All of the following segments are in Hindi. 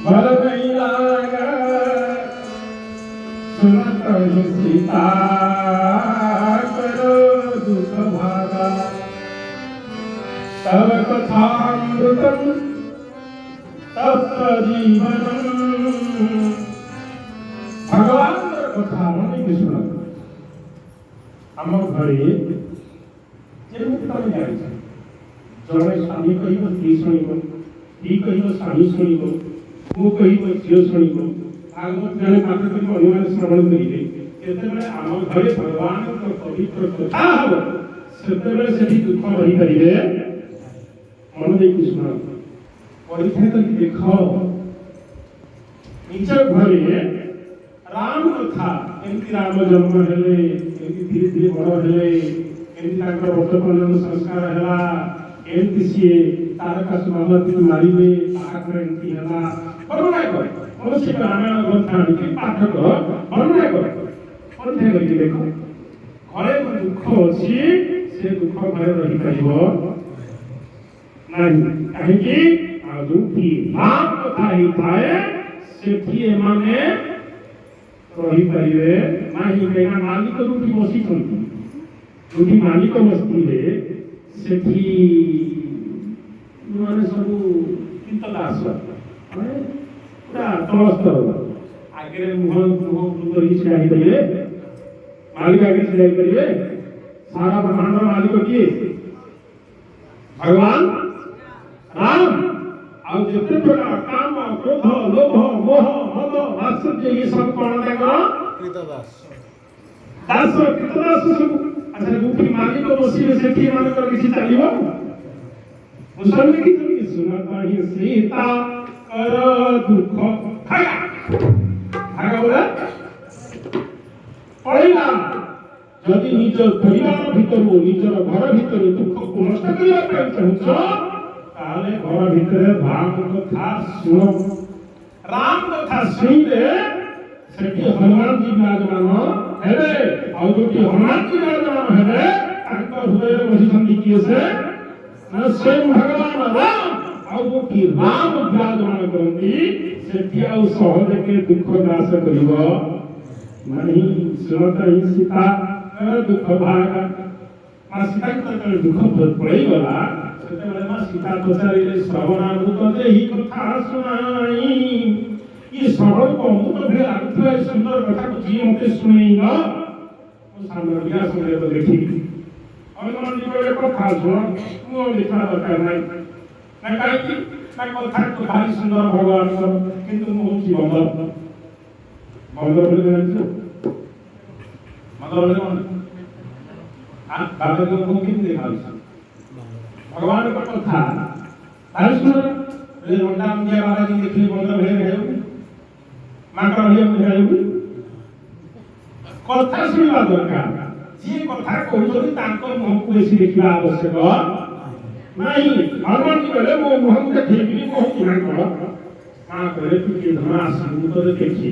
भर नहीं लागा सुनत ही सीता करो दुख भागा तव कथामृतम तप्त जीवनम भगवान कथा मन कृष्ण आम घरे जेମିତି ତମେ ଜାଣିଛ ଜଣେ ସ୍ୱାମୀ କହିବ ସ୍ତ୍ରୀ ଶୁଣିବ ସ୍ତ୍ରୀ କହିବ ସ୍ୱାମୀ ଶୁଣିବ ପୁଅ କହିବ ଝିଅ ଶୁଣିବ ଭାଗବତ ଜଣେ ପାଠ କରିବ ଅନ୍ୟମାନେ ଶ୍ରବଣ କରିବେ ଯେତେବେଳେ ଆମ ଘରେ ଭଗବାନଙ୍କ ପବିତ୍ର କଥା ହେବ ସେତେବେଳେ ସେଠି ଦୁଃଖ ରହିପାରିବେ ମନ ଦେଇକି ଶୁଣ ପରୀକ୍ଷା କରିକି ଦେଖ ନିଜ ଘରେ राम कथा एमती राम जन्म हेले एमती धीरे धीरे बड़ हेले एमती ताकर वर्तमान संस्कार हैला एमती सी तारका सुमावती मारिले ताकर एमती हैला वर्णना कर मनुष्य रामायण ग्रंथ आनिके पाठक वर्णना कर परीक्षा करके देखो घरे दुख अछि से दुख घरे रही परिबो नहीं काहेकि आजुती राम कथा ही थाए सेठी एमाने रही पारे नहीं कहीं मालिक रूटी बसी रूटी मालिक बसते सेठी माने सब कीर्तदास पूरा तलस्तर आगे मुह करके छिड़ा पारे मालिक आगे छिड़ा पारे सारा ब्रह्मांड मालिक किए भगवान राम आ जिते प्रकार काम क्रोध लोभ मोह मद आश्चर्य ये सब कौन ताकर कृतदास दास कृतदास सब अच्छा रूपी मालिक बसिबे सेठी मानकर किछि चलिबो मुसलमान की सुनता ही सीता कर दुख भागा भागा बोला पड़िला जदि निज परिवार भीतर निजर घर भीतर दुख को नष्ट करबा ପାଇଁ ଚାହୁଁଛ ताले घर भीतर राम कथा सुनो राम कथा सुनले सेठी हनुमान जी विराजमान हेबे और जो हनुमान जी विराजमान हेबे तांको हृदय बसिसंती किए से न स्वयं भगवान राम और जो राम विराजमान करती सेठी आ सहज के दुख नाश करिवो नहीं सुनत ही सीता दुख भागा आ सीता के दुख पड़े गला सीता पचारे श्रवणामृत दे ही कथा सुनाई ये श्रवण को अमृत भे लागुता सुंदर कथा को जी मते सुनाई न सामने बिना सुने तो देखी अनुमान जी बोले कथा सुन मु देखा दरकार नहीं ना काई की ना कथा तो भारी सुंदर भगवान किंतु मु जी बंदर बंदर बोले जानছো बंदर बोले कौन आ बाबा को किन देखा भगवान का कथा तार सुन रे रोंडा मुझे महाराज जी देखले बंदर भेड़ है माका भैया मुझे है कथा सुनवा दरकार जे कथा कहउछथि तांको मुह को बेसी देखिबा आवश्यक नहीं भगवान जी बोले मो मुह को देखिबी कहू ना कर मां करे तू के धमा सुन तो देखि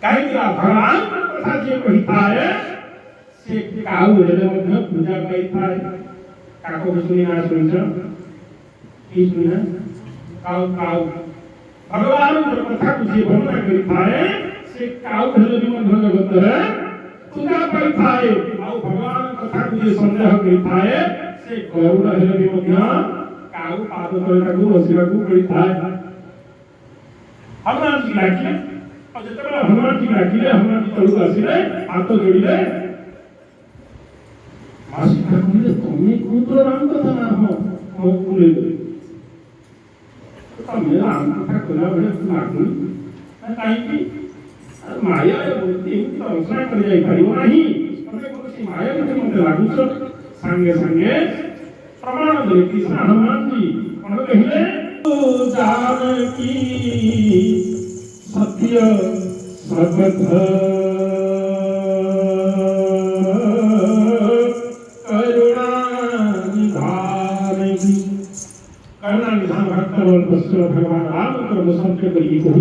काई दिया भगवान कथा जे कहिता है से काउ हेले मध्य पूजा कहिता है काको सुनी ना सुनछ की सुना काउ काउ भगवान कथा कुछ वर्णना करिता है से काउ हेले भी मन जगत रे पूजा करिता है आ भगवान कथा कुछ संदेह करिता है से गरुड़ हेले भी मध्य काउ पाद तळा को बसिबा को करिता है हनुमान जी लागिले और जतबे हनुमान जी लागिले हनुमान जी तळु आसिले हाथ जोड़िले मासी ठाकुर तुम्हें कुत्र राम कथा ना हो मो कुले तो मेरा राम कथा कला बड़े लागू काई की माया बुद्धि तो असना कर जाई परियो नहीं तमे कोसी माया बुद्धि मते लागू छ संगे संगे प्रमाण दे कृष्ण हनुमान जी कोन कहिले जानकी सत्य सगत भगवान राम संख्य करके कहूँ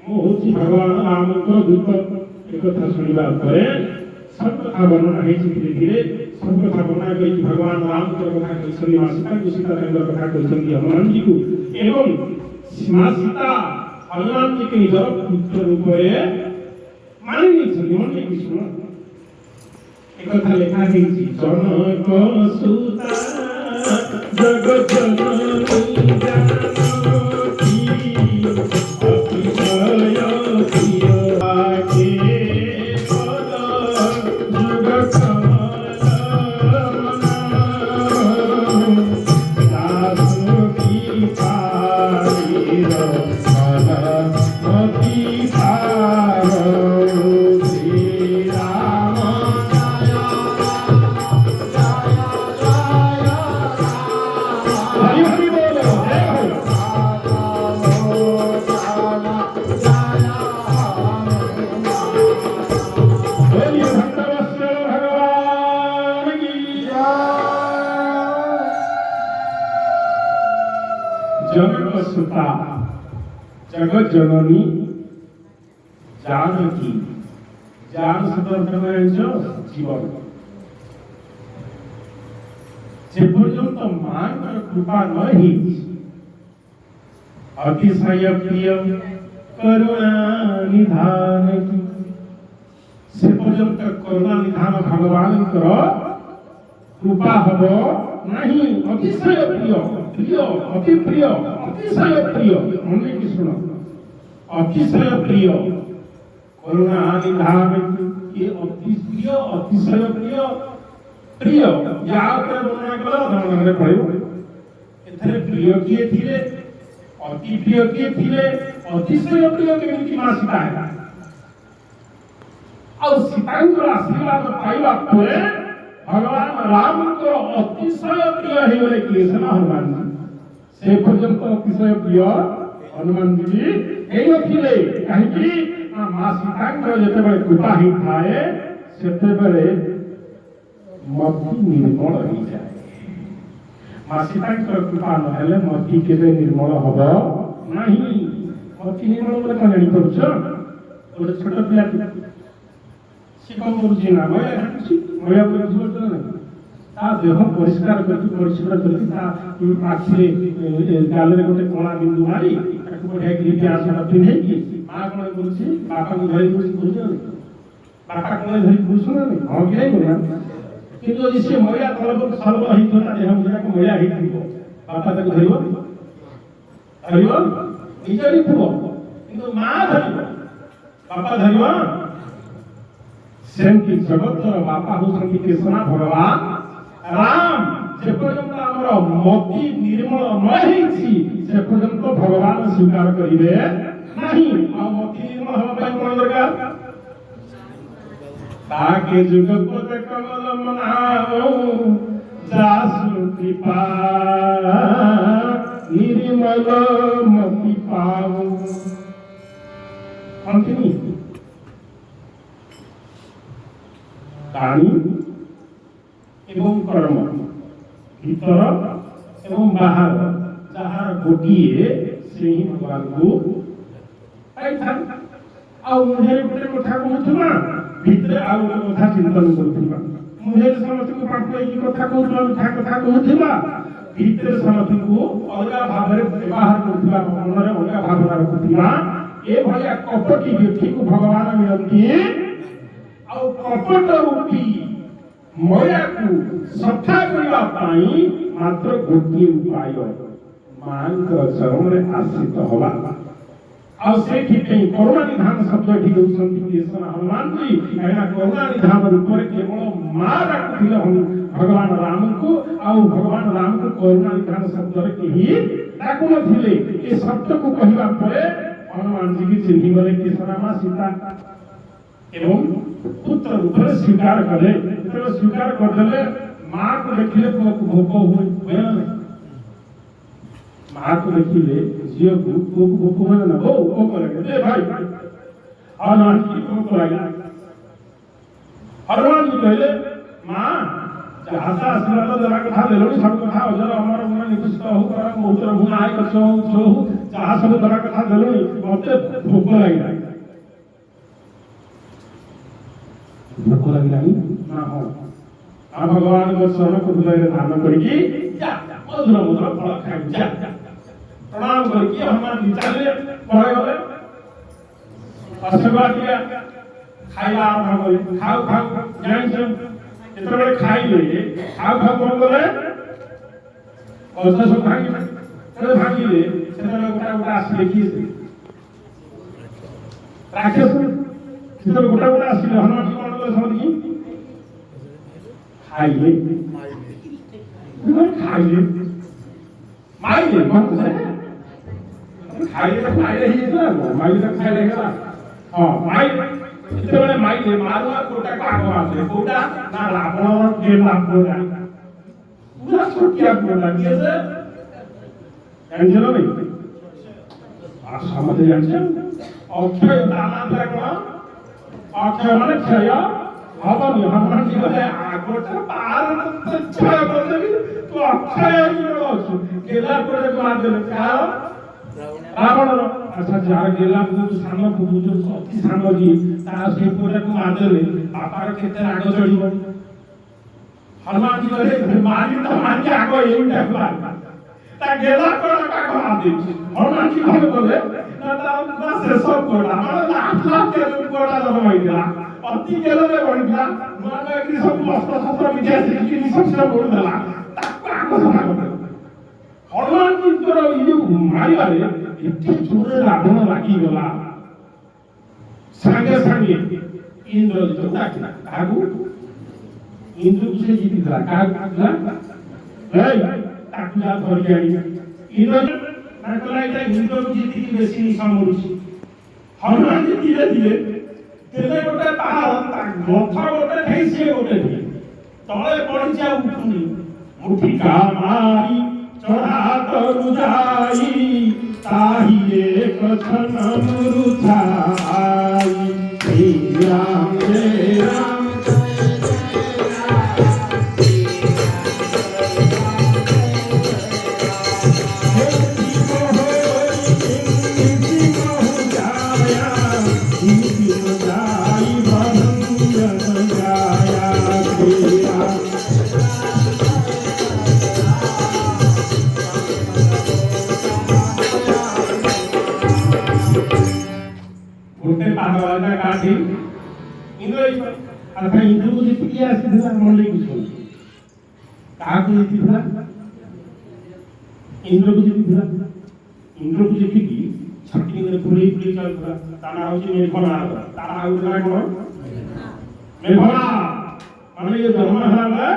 मु हूँ भगवान राम दूत एक कथा शुणा सब कथा वर्णना धीरे धीरे सब कथा वर्णना कर भगवान राम कथा कहते सीता सीता कथा कहते हनुमान जी को एवं ମା ସୀତା ହନୁମାନ जी के ନିଜର ପୁତ୍ର ରୂପରେ ମାନି ନେଇଛନ୍ତି। ମନେ ନେଇକି ଶୁଣ, एकथा लेखा ହେଇଛି ଜନକ ସୁତା ଜଗତ ଜନନୀ ଜାନକୀ ଅତିଶୟ ପ୍ରିୟ ଆକେ ପଦ ଯୁଗ ଦାସୀ ପାରିର ମତି ପାର जनक सुता जगत जननी जानकी जान शब्द जीवन जे पर्यंत मां कृपा नहीं अतिशय प्रिय करुणा निधान की से पर्यंत करुणा निधान भगवान कृपा हब नहीं। अतिशय प्रिय प्रिय अति प्रिय अतिशय प्रिय मन की सुनो अतिशय प्रिय करुणा निधान ये अति प्रिय अतिशय प्रिय प्रिय या ऊपर वर्णना कला धारण पड़ो एथरे प्रिय किए थिले अति प्रिय किए थिले अतिशय प्रिय केमिति मां सीता है और सीतांकर आशीर्वाद पाइबा परे भगवान राम को अतिशय प्रिय है बोले कि हनुमान से पर्यंत अतिशय प्रिय हनुमान जी एई नथिले काहेकि मां सीतांकर जते बेले कृपा ही थाए सेते बेले मति निर्मल हो जाए। मां सीतांकर कृपा न हेले मति केबे निर्मल हबो नहीं। मति निर्मल बोले कोन जानि पड़छ ओले छोट पिला शिकम गुरुजी ना मैं ता देह परिष्कार करके ता आखिरे गालरे गोटे कणा बिंदु मारी ताको बढ़िया गिरी आसन पिन्हे कि मां कोन गुरुजी बापा को धरि गुरुजी बापा कोन धरि गुरुजी ना हां कि नहीं बोला किंतु यदि से मोया तलब सर्व ही तो देह मुझा को मोया ही थी बापा ताको धरिबो निजरी थो किंतु मां धरिबो बापा धरिबो सेमती जगत बापा होती कृष्ण भगवान राम से पर्यंत आमर मति निर्मल नहीं से पर्यंत भगवान स्वीकार करेंगे नहीं। आ मति निर्मल होगा कौन दरकार ताके जुग पद कमल मनाओ जासु कृपा निर्मल मति पाओ अंतिम दानी एवं कर्म भीतर एवं बाहर जहाँ गोटिए से ही भगवान को मुझे गोटे कथा कहूथुमा भीतर आउ गोटे कथा चिंतन करूथुमा मुझे समस्त को पाठ की कथा कहूथुमा मिठा कथा कहूथुमा भीतर समस्त को अलग भाव में व्यवहार करूथुमा मन रे अलग भावना रखुथुमा ए भलिया कपटी व्यक्ति को भगवान मिलती और कपट रूपी मोया को सफा करबा पाई मात्र गोटे उपाय मां चरण में आश्रित होगा और से करुणा निधान शब्द ठीक हनुमान जी कहना करुणा निधान रूप केवल मां रखिले भगवान राम को और भगवान राम को करुणा निधान शब्द ही डाकु नथिले ए शब्द को कहबा परे हनुमान जी की चिन्ही गले कृष्ण मां सीता एवं पुत्र रूप स्वीकार करे तो स्वीकार कर देले मां को देखिले तो भोक हुए मां को देखिले जियो को भोक हुए ना ओ करे दे भाई हनुमान जी को भोक लगा हनुमान जी कहले मां जहासा आशीर्वाद देला कथा देलो सब कथा अजर हमर मन निश्चित हो कर बहुत गुण आय कछो छो जहा सब देला कथा देलो मते भोक लगा भोक लगी ना हो आ भगवान को शरण को हृदय धारण करके जा मधुर मधुर फल खाई जा प्रणाम करके हनुमान जी चले पड़े गले आशीर्वाद दिया खाइला आरंभ कले खाओ खाओ जान से जेतबे खाइले खाओ खाओ कोन करे सब भागी भागिले सेतबे गोटा गोटा आसीले कि राक्षस सेतबे गोटा गोटा आसीले हनुमान जी कोन कले समझ की खाइले खाइले माइले कोन से खाइले तो खाइले ही ना माइले तो खाइले का हां माइ जेतबे माइले मारुआ कोटा कागो आसे कोटा ना रावण के लाभ कोटा पूरा छोटिया कोटा कैसे एंजलो नहीं आ समझ जान अक्षय दाना कोन अक्षय माने क्षय हवन हनुमान जी बोले आगोटा पार तो क्षय बोले तो अक्षय ही रोज गेला करे को आदे का रावण अच्छा जा गेला को सानो को जो अति सानो जी ता से कोटा को आदे बापा केते राग चढ़िबो हनुमान जी बोले मारी तो मान के आगो एटा बात ता गेला कोटा का को आदे हनुमान जी बोले ना ता से सब कोटा माने लाख लाख के कोटा जब होइला अति गेलरे बढ़िया माने कि सब मस्त शास्त्र विद्या शिखी सब से बोल देला ताको आगो समा कर हनुमान जी तोर ये मारिबारे एते जोरे रावण लागी गला संगे संगे इंद्र जो डाकिला आगो इंद्र से जीती था का ए ताकुला धर के आई इंद्र ताकुला इटा इंद्र को जीती की बेसी समरुची हनुमान जी धीरे धीरे तेले गोटे पहाड़ ता गथा गोटे नहीं से गोटे तळे पड़ी जा उठुनी मुठी का मारी चढ़ा तरु जाई ताही एक क्षण मुरुझाई श्री राम अथा इंद्र को जीत के आसी था मंडली कुछ का को जीत था इंद्र को जीत की छक्की ने पूरी पूरी चल था ताना होची मेघना तारा उड़ना कोन मेघना माने ये धर्म है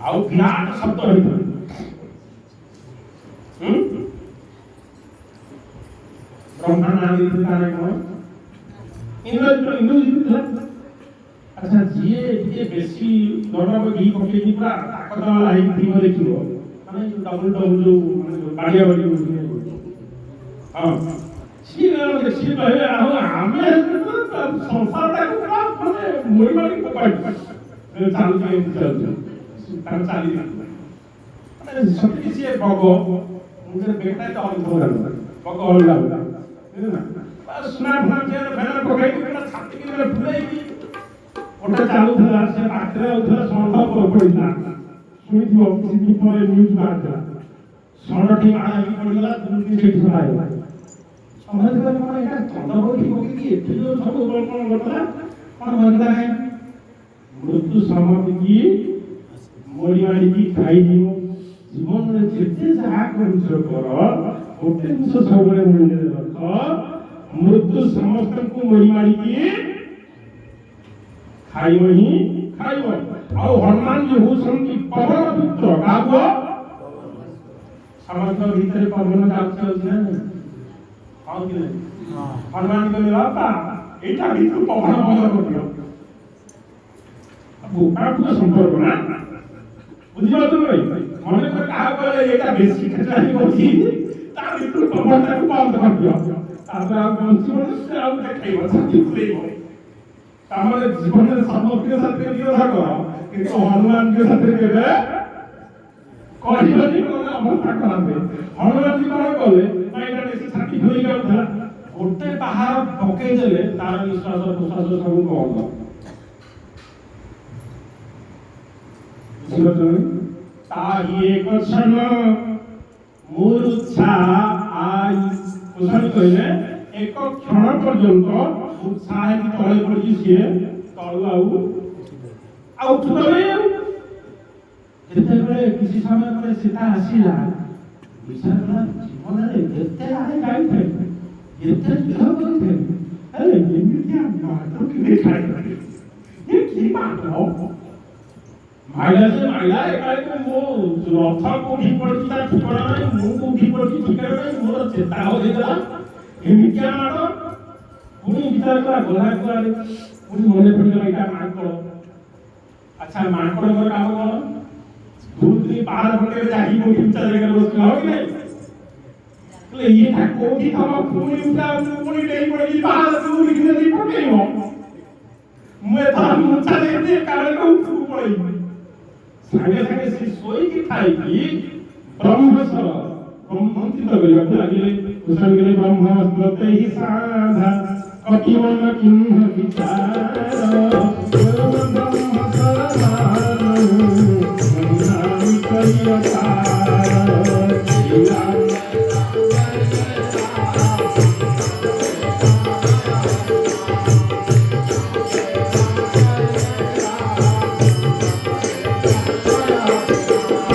आउ विराट शब्द है ब्रह्मा नाम दिते ताने कोन इंद्र जीत अच्छा जिए जे बेसी दरबार घी पके की पूरा ताकत वाला है थी में देखियो माने डबल जो बाड़िया बाड़ी हां सी कहे हमें संसार का माने मोई मारी को पाई चालू के चल तार चाली माने सत्य से बगो मुझे बेटा तो और बगो और लागला ना सुना फला के बैनर पकाई के छाती के फुलाई की ओटा चालू था से पात्रे उधर संभव पड़िला सुनी थी किसी पर न्यूज बात सोनठी माना भी पड़िला दुनी से सुनायो समझ गए माने एटा चंद्रबोधी होगी एते जो सब कल्पना करता पर मनता है मृत्यु समाप्ति की मोड़ी वाली की खाई जीव जीवन में जेते जहा करू करो ओते मुस सबले मुंडे रख मृत्यु समस्त को मोड़ी मारी की खाई वही और हनुमान जी हो संकी पवन पुत्र कागो समस्त भीतर पवन का चलते हैं हां कि हनुमान जी को मिला था एटा भीतर पवन बंद कर दियो अब आपको संपर्क ना बुझियो तो नहीं मने पर कहा बोले एटा बेसी खचाई होती तार भीतर पवन का बंद कर दियो तापर आप मनसी से आप देखाइबो सती लेबो हमारे जीवन में समूह के साथ क्रिया करो किंतु हनुमान के साथ केबे कोई नहीं कोना हम तक करबे हनुमान जी कोन बोले ना एटा बेसी छाती होई गउथला ओटे बाहर पके देले तार विश्वास प्रश्वास सब बंद जीवन ताही एक क्षण मूर्छा आई कुशल कहले एक क्षण पर्यंत मूर्छा की तले पड़ी सी तलु आउ उठुतले जेतेबेले किसी समय पर सीता आसीला विचार कला जीवन रे एते आए जाइथे एते देह करथे अरे एमितिया मात्र के देखाय ये की बात हो माइला से माइला एकाले को मो रथा को भी पड़ता ठिकाना नहीं मु को भी पड़ती ठिकाना नहीं मोर चेता हो गेला एमितिया मारो पुनी विचार करा गला करे पुनी मने पड़िला एटा मांकड़ अच्छा मांकड़ मोर काम कोन दूसरी बाहर होके जाही को चिंता लेकर बस हो कि नहीं तो ये था कोठी तब पूरी उठा पूरी नहीं पड़ी बाहर तू लिखने दी पड़े हो मैं था मुंचा लेते कारण को उठ पड़ी संगे संगे से सोई की खाई की ब्रह्मस्त्र ब्रह्मंती तो गया लगे कुशल गले ब्रह्मस्त्र ते ही साधा अतिवन किन्ह विचार ब्रह्मस्त्र